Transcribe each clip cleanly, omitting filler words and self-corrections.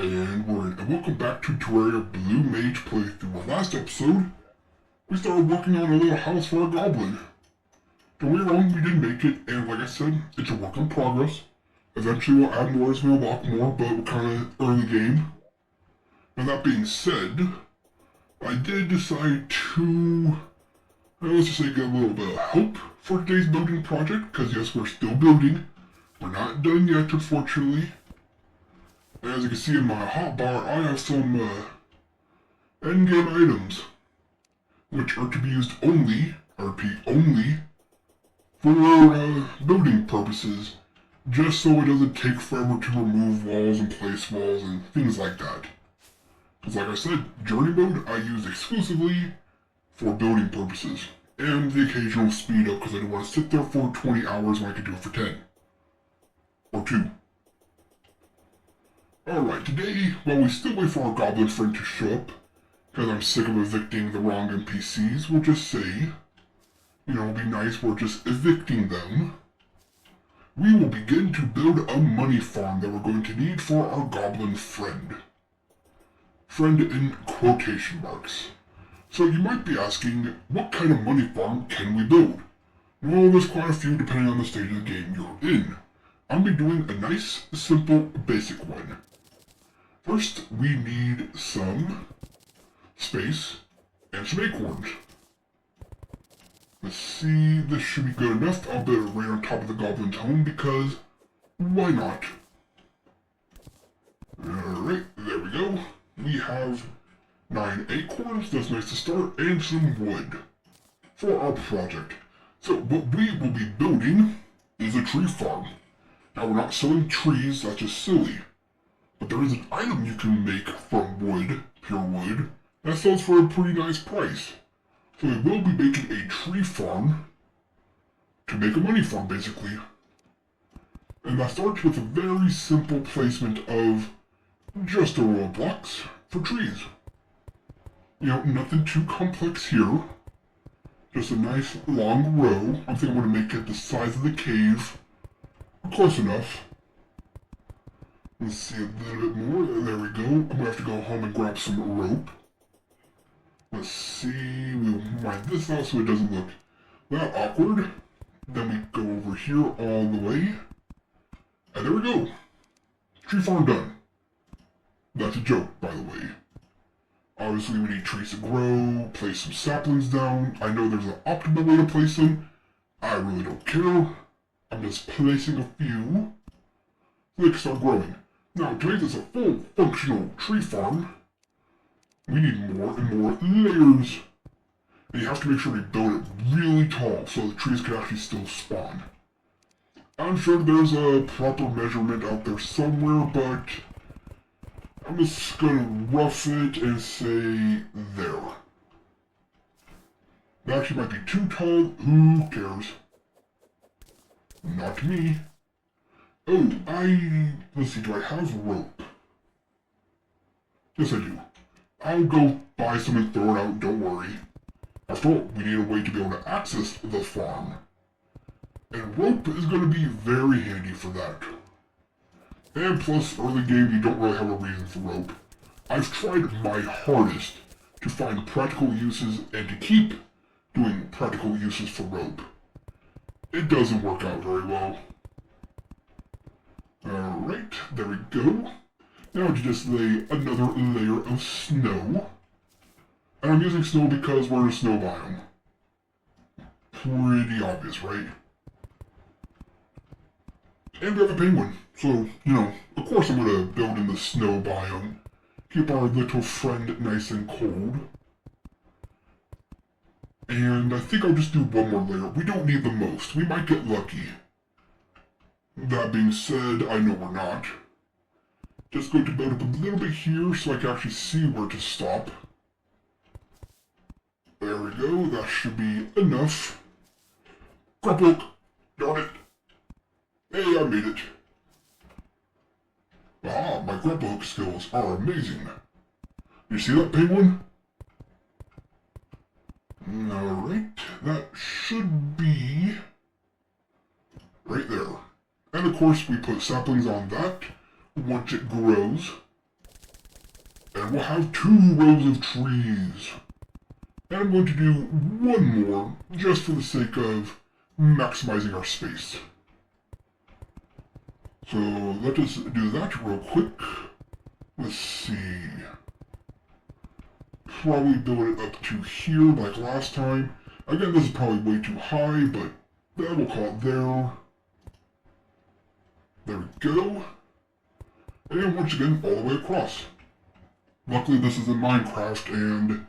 And we're in, and welcome back to Terraria Blue Mage playthrough. Our last episode, we started working on a little house for a goblin. Don't get me wrong, we didn't make it, and like I said, it's a work in progress. Eventually we'll add more as we unlock more, but we're kind of early game. Now that being said, I did decide to, let's just say, get a little bit of help for today's building project, because yes, we're still building. We're not done yet, unfortunately. As you can see in my hotbar, I have some endgame items, which are to be used only, I repeat, only, for building purposes, just so it doesn't take forever to remove walls and place walls and things like that. Because like I said, journey mode I use exclusively for building purposes, and the occasional speed up because I don't want to sit there for 20 hours when I could do it for 10. Or 2. Alright, today, while we still wait for our goblin friend to show up, because I'm sick of evicting the wrong NPCs, we'll just say, it'll be nice, we're just evicting them. We will begin to build a money farm that we're going to need for our goblin friend. Friend in quotation marks. So you might be asking, what kind of money farm can we build? Well, there's quite a few depending on the stage of the game you're in. I'm going to be doing a nice, simple, basic one. First, we need some space and some acorns. Let's see, this should be good enough. I'll build it right on top of the goblin's home because why not? Alright, there we go. We have 9 acorns, that's nice to start, and some wood for our project. So what we will be building is a tree farm. Now we're not selling trees, that's just silly. But there is an item you can make from wood, pure wood, that sells for a pretty nice price. So we will be making a tree farm to make a money farm, basically. And that starts with a very simple placement of just a row of blocks for trees. Nothing too complex here. Just a nice long row. I think I'm going to make it the size of the cave. Close enough. Let's see a little bit more. There we go. I'm going to have to go home and grab some rope. Let's see. We'll mine this out so it doesn't look that awkward. Then we go over here all the way. And there we go. Tree farm done. That's a joke, by the way. Obviously, we need trees to grow, place some saplings down. I know there's an optimal way to place them. I really don't care. I'm just placing a few so they can start growing. Now, to make this a full functional tree farm, we need more and more layers. And you have to make sure we build it really tall so the trees can actually still spawn. I'm sure there's a proper measurement out there somewhere, but I'm just gonna rough it and say there. That actually might be too tall, who cares? Not me. Oh, let's see, do I have rope? Yes, I do. I'll go buy some and throw it out, don't worry. After all, we need a way to be able to access the farm. And rope is going to be very handy for that. And plus, early game, you don't really have a reason for rope. I've tried my hardest to find practical uses and to keep doing practical uses for rope. It doesn't work out very well. Alright, there we go. Now to just lay another layer of snow. And I'm using snow because we're in a snow biome. Pretty obvious, right? And we have a penguin. So, of course I'm going to build in the snow biome. Keep our little friend nice and cold. And I think I'll just do one more layer. We don't need the most. We might get lucky. That being said, I know we're not. Just going to build up a little bit here so I can actually see where to stop. There we go. That should be enough. Crap, darn it. Hey, I made it. Ah, my grapple hook skills are amazing. You see that, penguin? Alright, that should be right there. And of course we put saplings on that once it grows. And we'll have 2 rows of trees. And I'm going to do 1 more, just for the sake of maximizing our space. So let us do that real quick. Let's see. Probably build it up to here like last time. Again, this is probably way too high, but we'll call it there. There we go. And once again, all the way across. Luckily, this is in Minecraft, and,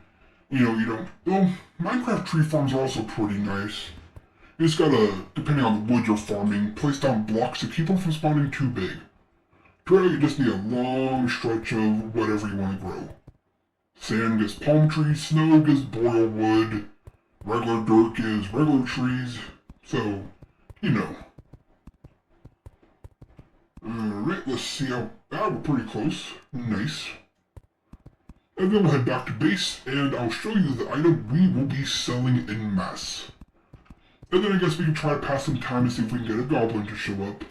Minecraft tree farms are also pretty nice. You just gotta, depending on the wood you're farming, place down blocks to keep them from spawning too big. Terraria, you just need a long stretch of whatever you want to grow. Sand gives palm trees, snow gives boreal wood, regular dirt gives regular trees, so, Alright, let's see how... we're pretty close. Nice. And then we'll head back to base, and I'll show you the item we will be selling en masse. And then I guess we can try to pass some time to see if we can get a goblin to show up.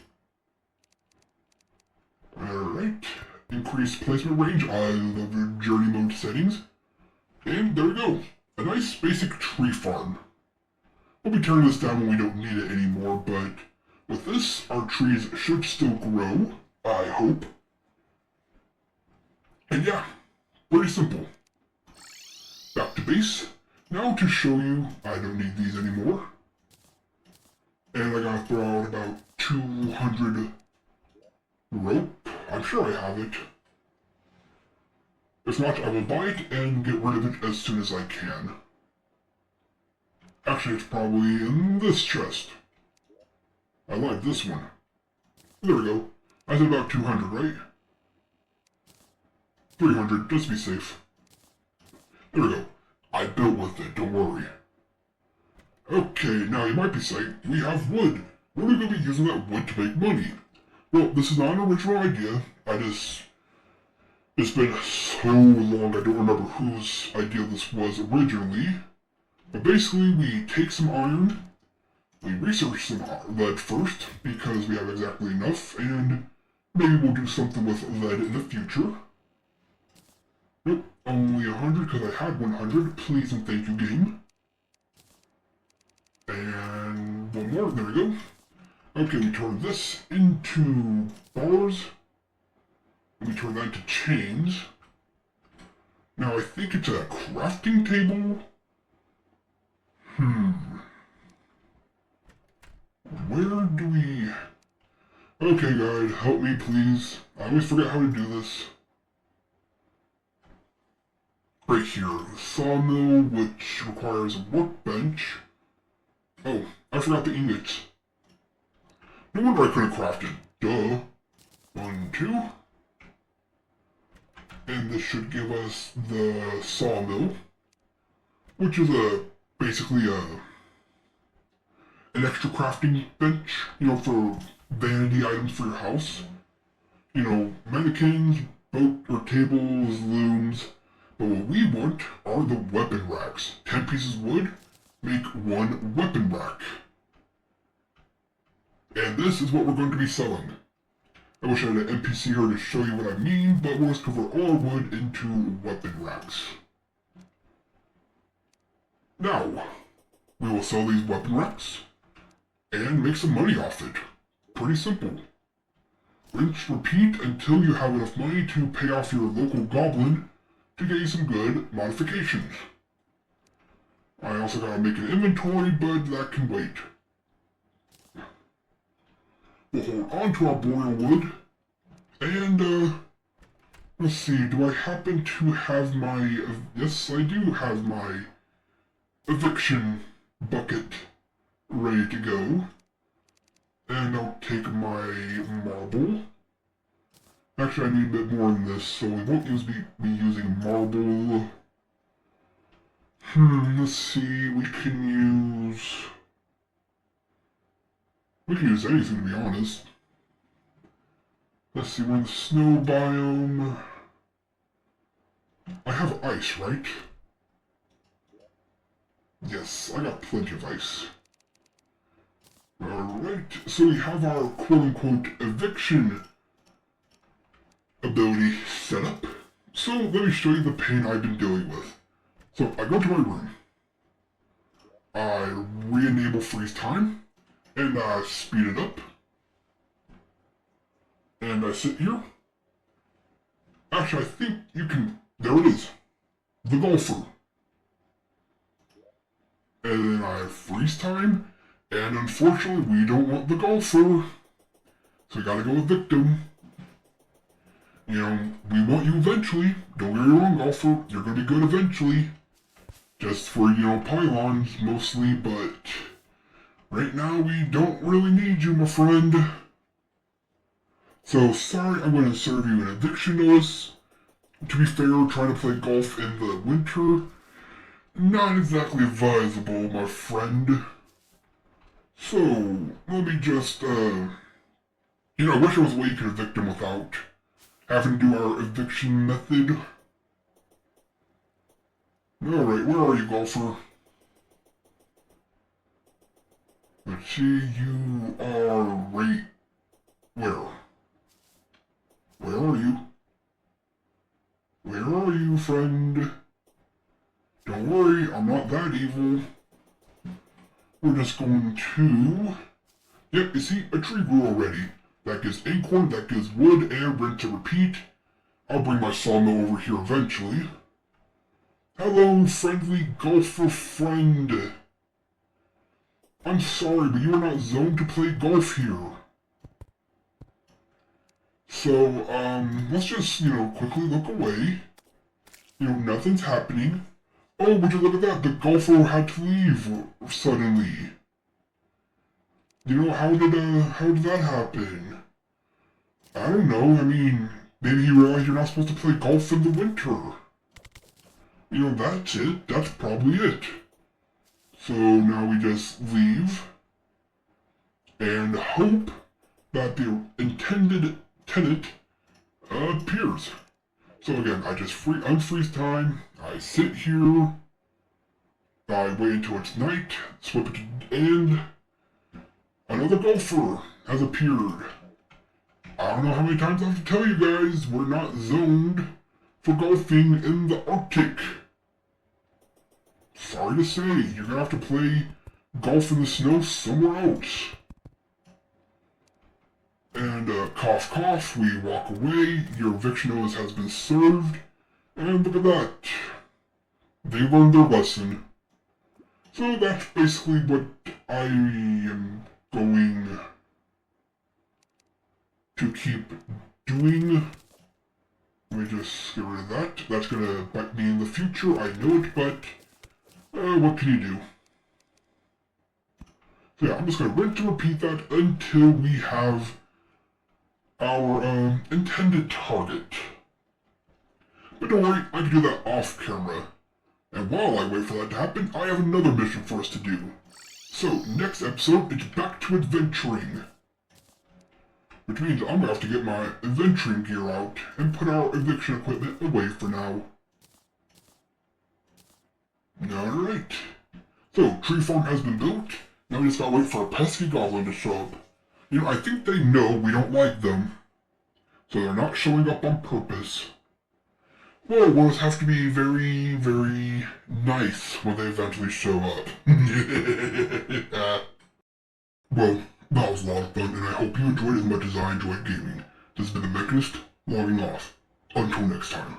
Alright. Increase placement range. I love your journey mode settings. And there we go. A nice basic tree farm. We'll be tearing this down when we don't need it anymore, but with this, our trees should still grow, I hope. And yeah, pretty simple. Back to base. Now to show you, I don't need these anymore. And I gotta throw out about 200 rope. I'm sure I have it. If not, I will buy it and get rid of it as soon as I can. Actually, it's probably in this chest. I like this one. There we go. I said about 200, right? 300, just to be safe. There we go. I built with it, don't worry. Okay, now you might be saying, we have wood. When are we going to be using that wood to make money? Well, this is not an original idea. It's been so long, I don't remember whose idea this was originally. But basically, we take some iron, we research some lead first, because we have exactly enough, and maybe we'll do something with lead in the future. Nope, only 100 because I had 100. Please and thank you, game. And one more, there we go. Okay, we turn this into bars. And we turn that into chains. Now I think it's a crafting table. Where do we... Okay, guide, help me please. I always forget how to do this. Right here, the sawmill, which requires a workbench. Oh, I forgot the ingots. No wonder I couldn't craft it. Duh. 1, 2. And this should give us the sawmill, which is basically an extra crafting bench, for vanity items for your house. Mannequins, boat or tables, looms. But what we want are the weapon racks. 10 pieces of wood make 1 weapon rack. And this is what we're going to be selling. I wish I had an NPC here to show you what I mean, but we'll just convert all our wood into weapon racks. Now, we will sell these weapon racks and make some money off it. Pretty simple. Rinse, repeat until you have enough money to pay off your local goblin to get you some good modifications. I also gotta make an inventory, but that can wait. We'll hold on to our boreal wood, and let's see, do I happen to have my, yes I do have my eviction bucket ready to go. And I'll take my marble. Actually, I need a bit more than this, so we won't be using marble. Let's see, we can use anything, to be honest. Let's see, we're in the snow biome. I have ice, right? Yes, I got plenty of ice. Alright, so we have our quote-unquote eviction ability set up. So let me show you the pain I've been dealing with. So I go to my room. I re-enable freeze time, and I speed it up. And I sit here. Actually, I think you can, there it is. The golfer. And then I freeze time, and unfortunately we don't want the golfer. So we gotta go with victim. You know, we want you eventually. Don't get me wrong, golfer, you're gonna be good eventually. Just for, you know, pylons mostly, but right now we don't really need you, my friend. So sorry, I'm gonna serve you an eviction notice. To be fair, trying to play golf in the winter, not exactly advisable, my friend. So, let me just, you know, I wish there was a way you could evict him without having to do our eviction method. Alright, where are you, golfer? Let's see, you are right... Where? Where are you? Where are you, friend? Don't worry, I'm not that evil. We're just going to... Yep, you see, a tree grew already. That gives acorn, that gives wood, and rinse and repeat. I'll bring my sawmill over here eventually. Hello, friendly golfer friend. I'm sorry, but you are not zoned to play golf here. So, let's just, you know, quickly look away. You know, nothing's happening. Oh, would you look at that? The golfer had to leave suddenly. You know, how did that happen? I don't know, I mean, maybe you realize you're not supposed to play golf in the winter. You know, that's it. That's probably it. So now we just leave and hope that the intended tenant appears. So again, I just unfreeze time, I sit here, I wait until it's night, swip it to end, another golfer has appeared. I don't know how many times I have to tell you guys, we're not zoned for golfing in the Arctic. Sorry to say, you're gonna have to play golf in the snow somewhere else. And, cough cough, we walk away, your eviction notice has been served, and look at that. They learned their lesson. So that's basically what I am going to keep doing. Let me just get rid of that. That's gonna bite me in the future, I know it, but what can you do? So yeah, I'm just gonna rinse and repeat that until we have our intended target. But don't worry, I can do that off camera. And while I wait for that to happen, I have another mission for us to do. So, next episode, it's back to adventuring. Which means I'm gonna have to get my adventuring gear out and put our eviction equipment away for now. Alright. So, tree farm has been built. Now we just gotta wait for a pesky goblin to show up. You know, I think they know we don't like them. So they're not showing up on purpose. Well, we'll just have to be very, very nice when they eventually show up. Well, that was a lot of fun, and I hope you enjoyed as much as I enjoyed gaming. This has been TheMechanist, logging off. Until next time.